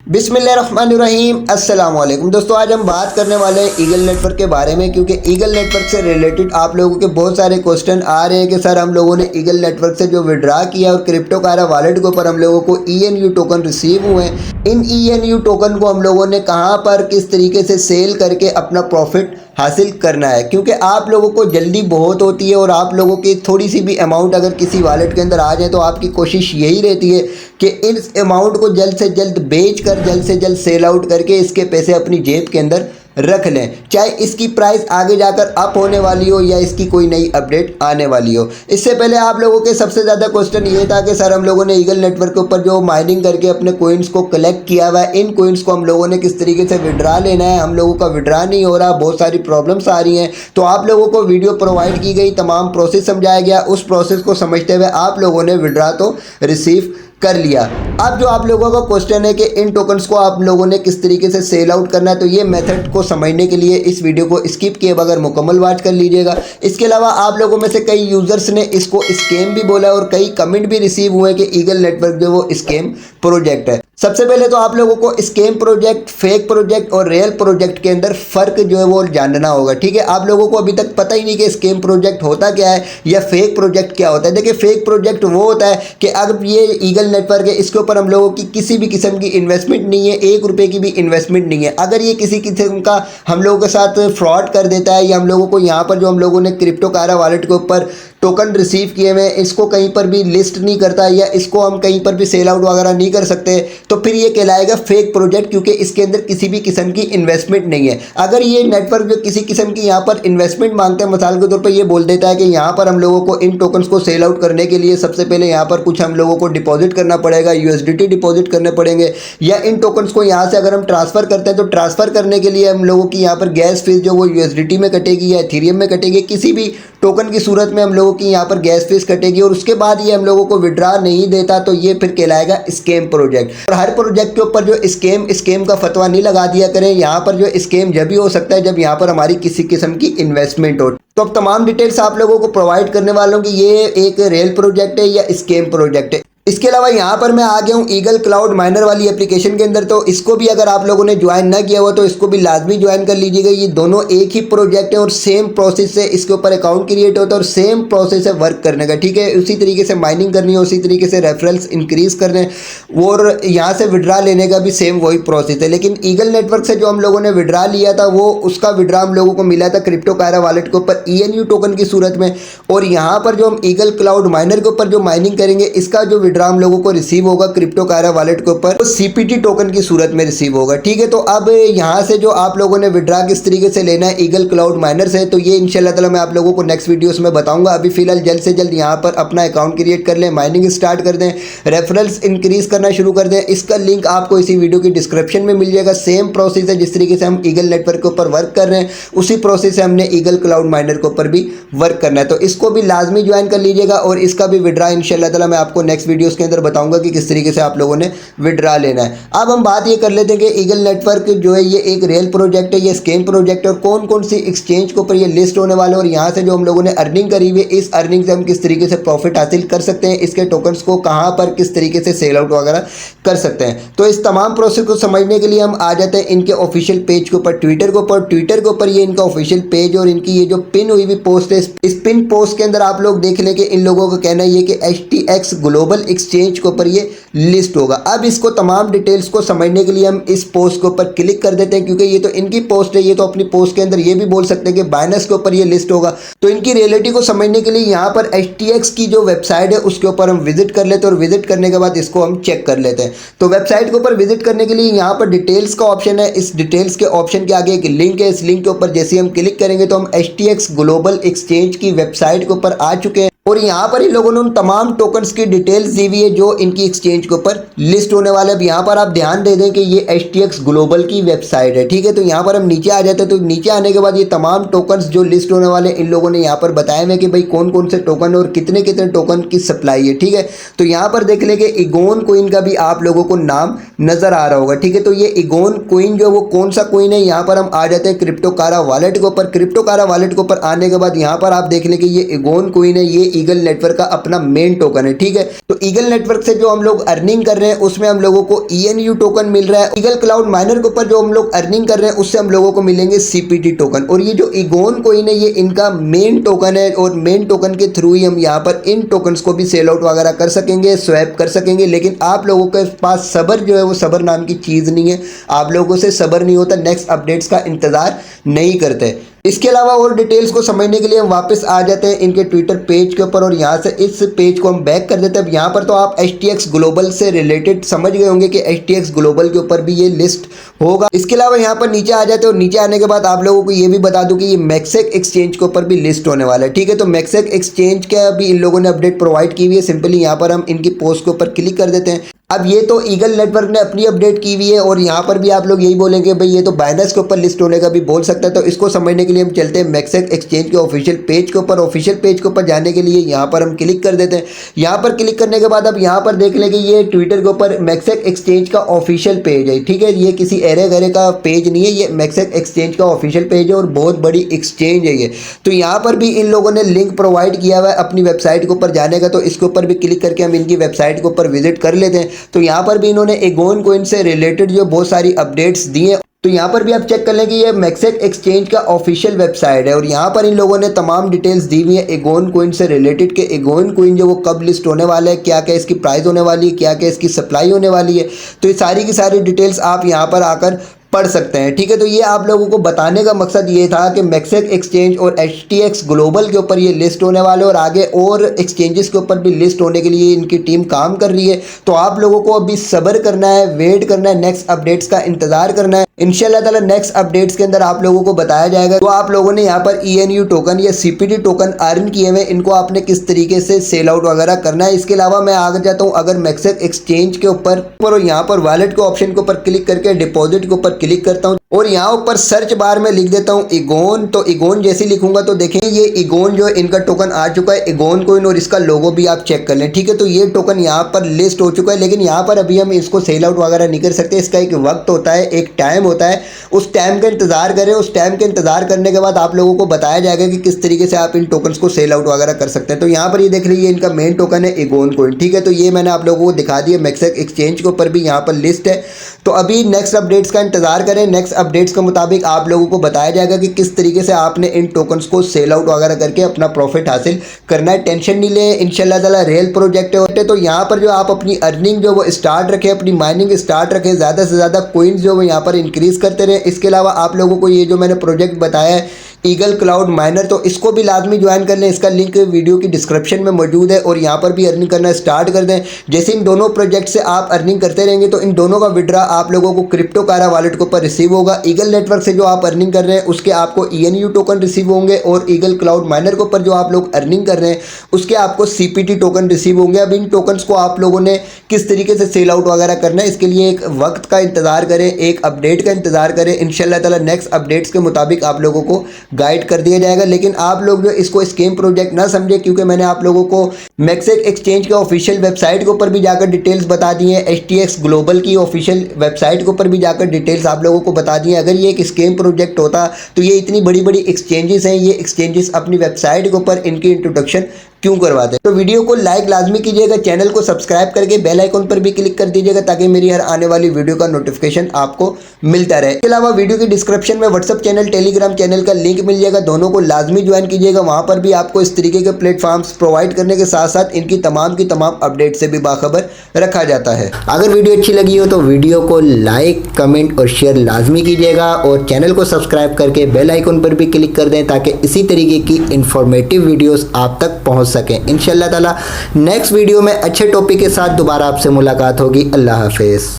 बिस्मिल्लाहिर्रहमानिर्रहीम अस्सलाम वालेकुम दोस्तों, आज हम बात करने वाले हैं ईगल नेटवर्क के बारे में, क्योंकि ईगल नेटवर्क से रिलेटेड आप लोगों के बहुत सारे क्वेश्चन आ रहे हैं कि सर हम लोगों ने ईगल नेटवर्क से जो विड्रा किया और क्रिप्टो कारा वॉलेट के ऊपर हम लोगों को ENU टोकन रिसीव हुए हैं। इन ENU टोकन को हम लोगों ने कहाँ पर किस तरीके से सेल करके अपना प्रॉफिट हासिल करना है, क्योंकि आप लोगों को जल्दी बहुत होती है और आप लोगों की थोड़ी सी भी अमाउंट अगर किसी वॉलेट के अंदर आ जाए तो आपकी कोशिश यही रहती है कि इस अमाउंट को जल्द से जल्द बेच कर जल्द से जल्द सेल आउट करके इसके पैसे अपनी जेब के अंदर रख लें, चाहे इसकी प्राइस आगे जाकर अप होने वाली हो या इसकी कोई नई अपडेट आने वाली हो। इससे पहले आप लोगों के सबसे ज़्यादा क्वेश्चन ये था कि सर हम लोगों ने ईगल नेटवर्क के ऊपर जो माइनिंग करके अपने कोइंस को कलेक्ट किया हुआ है, इन कोइंस को हम लोगों ने किस तरीके से विड्रा लेना है, हम लोगों का विड्रा नहीं हो रहा, बहुत सारी प्रॉब्लम्स आ रही हैं। तो आप लोगों को वीडियो प्रोवाइड की गई, तमाम प्रोसेस समझाया गया, उस प्रोसेस को समझते हुए आप लोगों ने विड्रा तो रिसीव कर लिया। अब जो आप लोगों का क्वेश्चन है कि इन टोकन्स को आप लोगों ने किस तरीके से सेल आउट करना है, तो ये मेथड को समझने के लिए इस वीडियो को स्किप किए बगैर मुकम्मल वॉच कर लीजिएगा। इसके अलावा आप लोगों में से कई यूजर्स ने इसको स्कैम भी बोला और कई कमेंट भी रिसीव हुए कि ईगल नेटवर्क जो वो स्कैम प्रोजेक्ट है। सबसे पहले तो आप लोगों को स्कैम प्रोजेक्ट, फेक प्रोजेक्ट और रियल प्रोजेक्ट के अंदर फ़र्क जो है वो जानना होगा। ठीक है, आप लोगों को अभी तक पता ही नहीं कि स्कैम प्रोजेक्ट होता क्या है या फेक प्रोजेक्ट क्या होता है। देखिए, फेक प्रोजेक्ट वो होता है कि अगर ये ईगल नेटवर्क है, इसके ऊपर हम लोगों की किसी भी किस्म की इन्वेस्टमेंट नहीं है, 1 रुपये की भी इन्वेस्टमेंट नहीं है। अगर ये किसी किस्म का हम लोगों के साथ फ्रॉड कर देता है या हम लोगों को यहाँ पर जो हम लोगों ने क्रिप्टो कारा वॉलेट के ऊपर टोकन रिसीव किए हुए इसको कहीं पर भी लिस्ट नहीं करता या इसको हम कहीं पर भी सेल आउट वगैरह नहीं कर सकते, तो फिर ये कहलाएगा फेक प्रोजेक्ट, क्योंकि इसके अंदर किसी भी किस्म की इन्वेस्टमेंट नहीं है। अगर ये नेटवर्क जो किसी किस्म की यहाँ पर इन्वेस्टमेंट मांगते हैं, मिसाल के तौर पर ये बोल देता है कि यहाँ पर हम लोगों को इन टोकन्स को सेल आउट करने के लिए सबसे पहले यहाँ पर कुछ हम लोगों को डिपॉजिट करना पड़ेगा, USDT डिपॉजिट करने पड़ेंगे, या इन टोकन्स को यहाँ से अगर हम ट्रांसफ़र करते हैं तो ट्रांसफ़र करने के लिए हम लोगों की यहाँ पर गैस फीस जो वो USDT में कटेगी या इथेरियम में कटेगी, किसी भी टोकन की सूरत में हम लोगों की यहाँ पर गैस फीस कटेगी और उसके बाद ये हम लोगों को विड्रा नहीं देता, तो ये फिर कहलाएगा स्कैम प्रोजेक्ट। और हर प्रोजेक्ट के ऊपर जो स्कैम का फतवा नहीं लगा दिया करें। यहाँ पर जो स्कैम जब भी हो सकता है जब यहाँ पर हमारी किसी किस्म की इन्वेस्टमेंट हो। तो अब तमाम डिटेल्स आप लोगों को प्रोवाइड करने वालों की ये एक रियल प्रोजेक्ट है या स्कैम प्रोजेक्ट है। इसके अलावा यहाँ पर मैं आ गया हूँ ईगल क्लाउड माइनर वाली एप्लीकेशन के अंदर, तो इसको भी अगर आप लोगों ने ज्वाइन ना किया हुआ तो इसको भी लाजमी ज्वाइन कर लीजिएगा। ये दोनों एक ही प्रोजेक्ट है और सेम प्रोसेस से इसके ऊपर अकाउंट क्रिएट होता है और सेम प्रोसेस है वर्क करने का। ठीक है, उसी तरीके से माइनिंग करनी है, उसी तरीके से रेफरल्स इंक्रीज करने और यहाँ से विड्रा लेने का भी सेम वही प्रोसेस है। लेकिन ईगल नेटवर्क से जो हम लोगों ने विड्रा लिया था वो उसका विड्रा हम लोगों को मिला था क्रिप्टो कारा वॉलेट के ऊपर ENU टोकन की सूरत में, और यहाँ पर जो हम ईगल क्लाउड माइनर के ऊपर जो माइनिंग करेंगे इसका जो विड्रा हम लोगों को रिसीव होगा क्रिप्टो कारा वॉलेट के ऊपर, तो CPT टोकन की सूरत में रिसीव होगा। ठीक है, तो अब यहाँ से जो आप लोगों ने विड्रा किस तरीके से लेना है ईगल क्लाउड माइनर से, तो ये इंशाल्लाह ताला मैं आप लोगों को नेक्स्ट वीडियोस में बताऊंगा। अभी फिलहाल जल्द से जल्द यहाँ पर अपना अकाउंट क्रिएट कर लें, माइनिंग स्टार्ट कर दें, रेफरल्स इंक्रीज करना शुरू कर दें। इसका लिंक आपको इसी वीडियो की डिस्क्रिप्शन में मिल जाएगा। सेम प्रोसेस है, जिस तरीके से हम ईगल नेटवर्क के ऊपर वर्क कर रहे हैं उसी प्रोसेस से हमने ईगल क्लाउड माइनर के ऊपर भी वर्क करना है। तो इसको भी लाजमी ज्वाइन कर लीजिएगा और इसका भी विड्रा इंशाल्लाह ताला मैं आपको नेक्स्ट वीडियोस के अंदर बताऊंगा कि किस तरीके से आप लोगों ने विड्रा लेना है। अब हम बात ये कर लेते हैं कि ईगल नेटवर्क जो है ये एक रियल प्रोजेक्ट है, ये स्कैम प्रोजेक्ट है और कौन कौन सी एक्सचेंज के ऊपर ये लिस्ट होने वाले और यहाँ से जो हम लोगों ने अर्निंग करी हुई है इस अर्निंग से हम किस तरीके से प्रॉफिट हासिल कर सकते हैं, इसके टोकन्स को कहाँ पर किस तरीके से सेल आउट वगैरह कर सकते हैं। तो इस तमाम प्रोसेस को समझने के लिए हम आ जाते हैं इनके ऑफिशियल पेज के ऊपर, ट्विटर के ऊपर ये इनका ऑफिशियल पेज और इनकी ये जो पिन हुई हुई पोस्ट है, इस पिन पोस्ट के अंदर आप लोग देख लें कि इन लोगों का कहना है कि HTX ग्लोबल एक्सचेंज के ऊपर ये लिस्ट होगा। अब इसको तमाम डिटेल्स को समझने के लिए हम इस पोस्ट के ऊपर क्लिक कर देते हैं, क्योंकि ये तो इनकी पोस्ट है, ये तो अपनी पोस्ट के अंदर ये भी बोल सकते हैं कि बाइनेंस के ऊपर ये लिस्ट होगा। तो इनकी रियलिटी को समझने के लिए यहाँ पर HTX की जो वेबसाइट है उसके ऊपर हम विजिट कर लेते हैं और विजिट करने के बाद इसको हम चेक कर लेते हैं। तो वेबसाइट के ऊपर विजिट करने के लिए यहाँ पर डिटेल्स का ऑप्शन है, इस डिटेल्स के ऑप्शन के आगे एक लिंक है, इस लिंक के ऊपर जैसे हम क्लिक करेंगे तो हम HTX ग्लोबल एक्सचेंज की वेबसाइट के ऊपर आ चुके हैं और यहाँ पर इन लोगों ने उन तमाम टोकन्स की डिटेल्स दी हुई है जो इनकी एक्सचेंज के ऊपर लिस्ट होने वाले। अब यहाँ पर आप ध्यान दे दें कि ये HTX ग्लोबल की वेबसाइट है। ठीक है, तो यहाँ पर हम नीचे आ जाते हैं, तो नीचे आने के बाद ये तमाम टोकन्स जो लिस्ट होने वाले इन लोगों ने यहाँ पर बताए हुए कि भाई कौन कौन से टोकन और कितने कितने टोकन की सप्लाई है। ठीक है, तो यहाँ पर देख लें कि इगोन कोइन का भी आप लोगों को नाम नजर आ रहा होगा। ठीक है, तो ये इगोन कोइन जो वो कौन सा कोइन है, यहाँ पर हम आ जाते हैं क्रिप्टो कारा वॉलेट के ऊपर। क्रिप्टो कारा वॉलेट के ऊपर आने के बाद यहाँ पर आप देख लें कि ये इगोन कोइन है, ये ईगल नेटवर्क का अपना मेन टोकन है, ठीक है। तो ईगल नेटवर्क से जो हम लोग अर्निंग कर रहे हैं उसमें हम लोगों को ENU टोकन मिल रहा है। ईगल क्लाउड माइनर के ऊपर जो हम लोग अर्निंग कर रहे हैं उससे हम लोगों को मिलेंगे CPT टोकन। और ये जो ईगोन कोइन है ये इनका मेन टोकन है और मेन टोकन के थ्रू ही हम यहाँ पर इन टोकन्स को भी सेल आउट वगैरह कर सकेंगे, स्वैप कर सकेंगे। लेकिन आप लोगों के पास सब्र जो है वो सब्र नाम की चीज़ नहीं है, आप लोगों से सब्र नहीं होता, नेक्स्ट अपडेट्स का इंतज़ार नहीं करते। इसके अलावा और डिटेल्स को समझने के लिए हम वापस आ जाते हैं इनके ट्विटर पेज के ऊपर और यहाँ से इस पेज को हम बैक कर देते हैं। अब यहाँ पर तो आप HTX ग्लोबल से रिलेटेड समझ गए होंगे कि HTX ग्लोबल के ऊपर भी ये लिस्ट होगा। इसके अलावा यहाँ पर नीचे आ जाते हैं और नीचे आने के बाद आप लोगों को ये भी बता दूं कि ये मैक्सेक एक्सचेंज के ऊपर भी लिस्ट होने वाला है, ठीक है। तो मैक्सेक एक्सचेंज का भी इन लोगों ने अपडेट प्रोवाइड की हुई है। सिंपली यहाँ पर हम इनकी पोस्ट के ऊपर क्लिक कर देते हैं। अब ये तो ईगल नेटवर्क ने अपनी अपडेट की हुई है और यहाँ पर भी आप लोग यही बोलेंगे भाई ये तो बाइनेंस के ऊपर लिस्ट होने का भी बोल सकता है। तो इसको समझने के लिए हम चलते हैं मैक्सेक एक्सचेंज के ऑफिशियल पेज के ऊपर। ऑफिशियल पेज के ऊपर जाने के लिए यहाँ पर हम क्लिक कर देते हैं। यहाँ पर क्लिक करने के बाद अब यहाँ पर देख लेंगे ये ट्विटर के ऊपर मैक्सेक एक्सचेंज का ऑफिशियल पेज है, ठीक है। ये किसी एरे गरे का पेज नहीं है, ये मैक्सेक एक्सचेंज का ऑफिशियल पेज है और बहुत बड़ी एक्सचेंज है ये। तो यहाँ पर भी इन लोगों ने लिंक प्रोवाइड किया हुआ है अपनी वेबसाइट के ऊपर जाने का। तो इसके ऊपर भी क्लिक करके हम इनकी वेबसाइट के ऊपर विजिट कर लेते हैं। तो यहाँ पर भी इन्होंने ईगोन कोइन से रिलेटेड जो बहुत सारी अपडेट्स दी हैं। तो यहाँ पर भी आप चेक कर लें कि ये मैक्सेक एक्सचेंज का ऑफिशियल वेबसाइट है और यहाँ पर इन लोगों ने तमाम डिटेल्स दी हुई है ईगोन कोइन से रिलेटेड के ईगोन कोइन जो वो कब लिस्ट होने वाला है, क्या क्या इसकी प्राइस होने वाली है, क्या क्या इसकी सप्लाई होने वाली है। तो ये सारी की सारी डिटेल्स आप यहाँ पर आकर पढ़ सकते हैं, ठीक है। तो ये आप लोगों को बताने का मकसद ये था कि मैक्सेक एक्सचेंज और HTX ग्लोबल के ऊपर ये लिस्ट होने वाले और आगे और एक्सचेंजेस के ऊपर भी लिस्ट होने के लिए इनकी टीम काम कर रही है। तो आप लोगों को अभी सब्र करना है, वेट करना है, नेक्स्ट अपडेट्स का इंतजार करना है। इंशाल्लाह ताला नेक्स्ट अपडेट्स के अंदर आप लोगों को बताया जाएगा। तो आप लोगों ने यहाँ पर ENU टोकन या CPT टोकन अर्न किए हुए, इनको आपने किस तरीके से सेल आउट वगैरह करना है। इसके अलावा मैं आगे जाता हूँ अगर मैक्सेक एक्सचेंज के ऊपर और यहाँ पर वॉलेट के ऑप्शन के ऊपर क्लिक करके डिपॉजिट के ऊपर क्लिक करता हूँ और यहाँ ऊपर सर्च बार में लिख देता हूँ ईगोन। तो ईगोन जैसे लिखूंगा तो देखें ये ईगोन जो है इनका टोकन आ चुका है, ईगोन कोइन, और इसका लोगो भी आप चेक कर लें, ठीक है। तो ये टोकन यहाँ पर लिस्ट हो चुका है, लेकिन यहाँ पर अभी हम इसको सेल आउट वगैरह नहीं कर सकते। इसका एक वक्त होता है, एक टाइम होता है, उस टाइम का इंतजार करें। उस टाइम के इंतजार करने के बाद आप लोगों को बताया जाएगा कि किस तरीके से आप इन टोकन्स को सेल आउट वगैरह कर सकते हैं। तो यहाँ पर ये देख लीजिए इनका मेन टोकन है ईगोन कोइन, ठीक है। तो ये मैंने आप लोगों को दिखा दिया, मैक्सेक एक्सचेंज के ऊपर भी यहाँ पर लिस्ट है। तो अभी नेक्स्ट अपडेट्स का इंतजार करें। नेक्स्ट अपडेट्स के मुताबिक आप लोगों को बताया जाएगा कि किस तरीके से आपने इन टोकन्स को सेल आउट वगैरह करके अपना प्रॉफिट हासिल करना है। टेंशन नहीं ले, इंशाल्लाह ताला रियल प्रोजेक्ट है। तो यहाँ पर जो आप अपनी अर्निंग जो वो स्टार्ट रखें, अपनी माइनिंग स्टार्ट रखें, ज़्यादा से ज़्यादा कोइंस जो वो यहाँ पर इंक्रीज करते रहें। इसके अलावा आप लोगों को ये जो मैंने प्रोजेक्ट बताया है ईगल क्लाउड माइनर, तो इसको भी लाजमी ज्वाइन कर लें। इसका लिंक वीडियो की डिस्क्रिप्शन में मौजूद है और यहाँ पर भी अर्निंग करना स्टार्ट कर दें। जैसे इन दोनों प्रोजेक्ट से आप अर्निंग करते रहेंगे तो इन दोनों का विड्रा आप लोगों को क्रिप्टो कारा वॉलेट के ऊपर रिसीव होगा। ईगल नेटवर्क से जो आप अर्निंग कर रहे हैं उसके आपको ENU टोकन रिसीव होंगे और ईगल क्लाउड माइनर के ऊपर जो आप लोग अर्निंग कर रहे हैं उसके आपको CPT टोकन रिसीव होंगे। अब इन टोकन्स को आप लोगों ने किस तरीके से सेल आउट वगैरह करना है, इसके लिए एक वक्त का इंतजार करें, एक अपडेट का इंतजार करें। इंशाल्लाह ताला नेक्स्ट अपडेट्स के मुताबिक आप लोगों को गाइड कर दिया जाएगा। लेकिन आप लोग जो इसको स्कैम प्रोजेक्ट ना समझे, क्योंकि मैंने आप लोगों को मैक्सेक एक्सचेंज के ऑफिशियल वेबसाइट के ऊपर भी जाकर डिटेल्स बता दी हैं, HTX ग्लोबल की ऑफिशियल वेबसाइट के ऊपर भी जाकर डिटेल्स आप लोगों को बता दी हैं। अगर ये एक स्कैम प्रोजेक्ट होता तो ये इतनी बड़ी बड़ी एक्सचेंजेस हैं, ये एक्सचेंजेस अपनी वेबसाइट के ऊपर इनकी इंट्रोडक्शन क्यों करवाते हैं। तो वीडियो को लाइक लाजमी कीजिएगा, चैनल को सब्सक्राइब करके बेल आइकन पर भी क्लिक कर दीजिएगा ताकि मेरी हर आने वाली वीडियो का नोटिफिकेशन आपको मिलता रहे। इसके अलावा वीडियो की डिस्क्रिप्शन में व्हाट्सअप चैनल, टेलीग्राम चैनल का लिंक मिल जाएगा, दोनों को लाजमी ज्वाइन कीजिएगा। वहां पर भी आपको इस तरीके के प्लेटफॉर्म्स प्रोवाइड करने के साथ साथ इनकी तमाम अपडेट से भी बाखबर रखा जाता है। अगर वीडियो अच्छी लगी हो तो वीडियो को लाइक, कमेंट और शेयर लाजमी कीजिएगा और चैनल को सब्सक्राइब करके बेल आइकन पर भी क्लिक कर दें ताकि इसी तरीके की इंफॉर्मेटिव वीडियोस आप तक पहुंच सकें। इंशाल्लाह ताला नेक्स्ट वीडियो में अच्छे टॉपिक के साथ दोबारा आपसे मुलाकात होगी। अल्लाह हाफिज़।